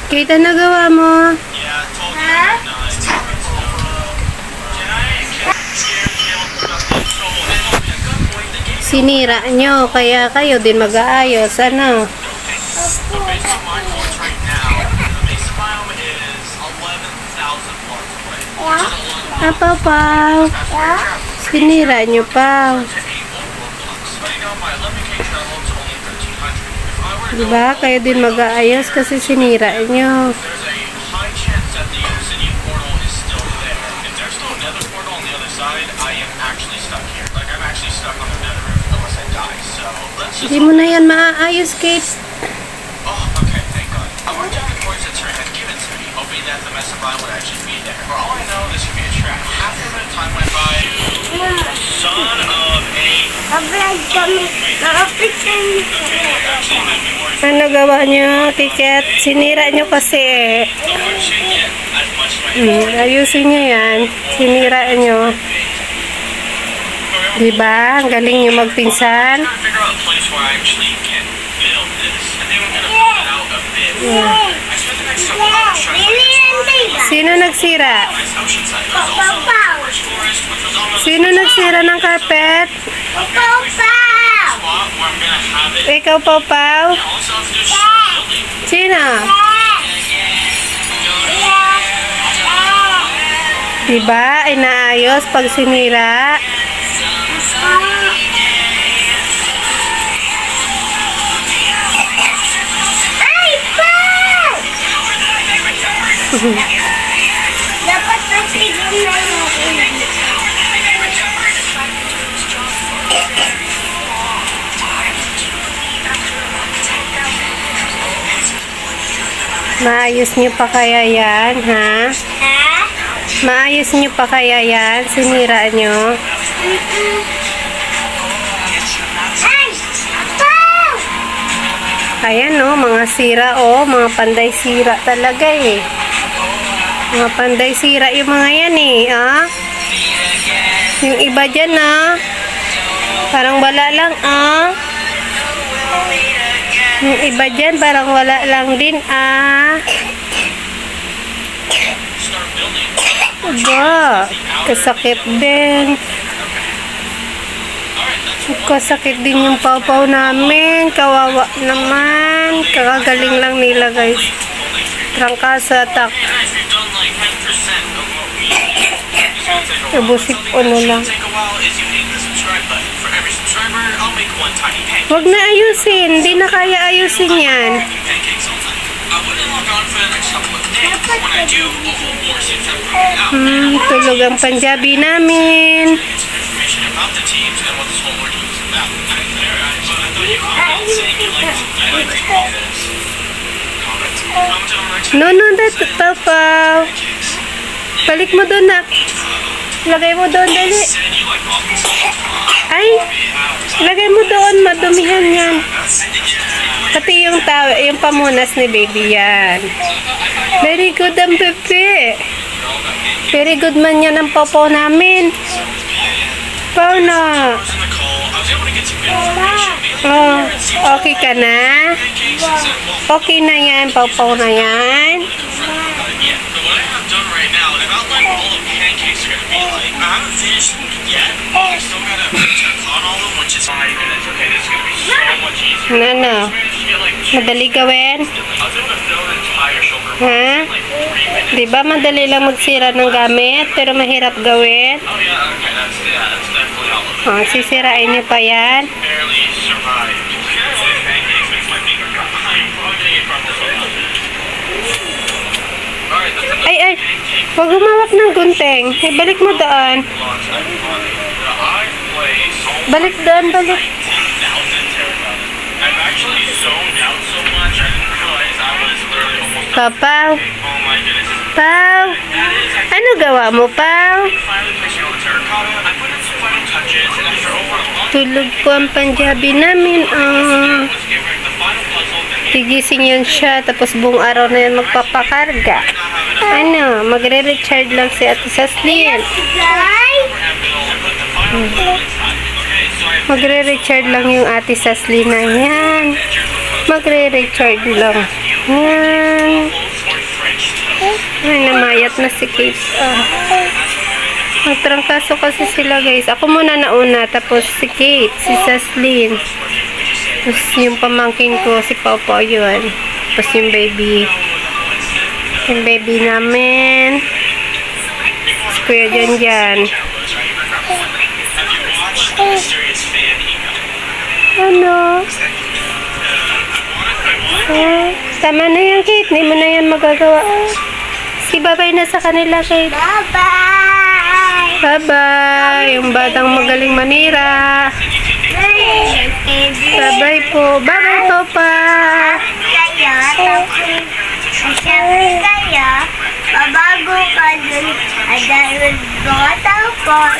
Kita nagawa mo. Sinira nyo, kaya kayo din mag-aayos. Ano? Pau. Sinira nyo, Pau. Diba? Kayo din mag-aayos kasi sinira nyo. Hindi mo na yan maaayos, Kate. Oh, okay, thank God. I went down the course that Sir had given to me, hoping that the mess of mine would actually be there. For all I know, this could be a trap. Half a minute time went by. Son of a... Ano gawa nyo, Tiket? Sinira nyo kasi. Ayusin nyo yan. Sinira nyo. Diba? Ang galing nyo magpinsan. Sino nagsira? Sino nagsira ng carpet? Ikaw, Pau? Sino? Diba? Inaayos pag sinira. Dapat nasigil na yun. Maayos nyo pa kaya yan, ha? Maayos nyo pa kaya yan? Sinira nyo? Ayan, no? Mga sira, mga panday sira talaga, eh. Mga panday sira yung mga yan, eh, ah? Yung iba dyan, ah. Parang wala lang, ah. Yung iba dyan, parang wala lang din, ah. Aba, kasakit din. Kasakit din yung pawpaw namin. Kawawa naman. Kakagaling lang nila, guys. Trangkasa, atak. Ubusip ano lang. Huwag na ayusin. Hindi na kaya ayusin yan. Tulog ang Punjabi namin. No, that Pau. Balik mo doon, nak. Lagay mo doon, dali. Ay, lagay mo doon, madumihan yan. Pati yung pamunas ni baby yan. Very good ang bebe. Very good man yan ang popo namin. Pau na. Oh, okay ka na? Okay na yan, pau na yan. Ano? Madali gawin? Ha? Diba madali lang magsira ng gamit, pero mahirap gawin? Oh, sisirain niyo pa yan? Ay, huwag humawak ng gunting. Balik mo doon. Balik doon, balik. Pau. Pau. Ano gawa mo, Pau? Tulog ko ang Punjabi namin. Tigising yun siya, tapos buong araw na yan magpapakarga. Ano, magre-recharge lang si Ate Saslin. Magre-recharge lang yung Ate Saslin na yan. Magre-recharge lang. Yan. Ay, namayat na si Kate. Magtrangkaso kasi sila guys. Ako muna nauna, tapos si Kate, si Saslyn. Tapos yung pamangkin ko, si Papa yun. Tapos yung baby. Yung baby namin. Si Kuya Janjan. Ano? Tama na yan, Kate. Hindi mo na yan magagawa. Si Babay na sa kanila, Kate. Bye-bye! Bye-bye. Yung batang magaling manira. Bye-bye po. Bye-bye, Papa. Siyempre kayo, babago ka dun, at dahil mga tapos,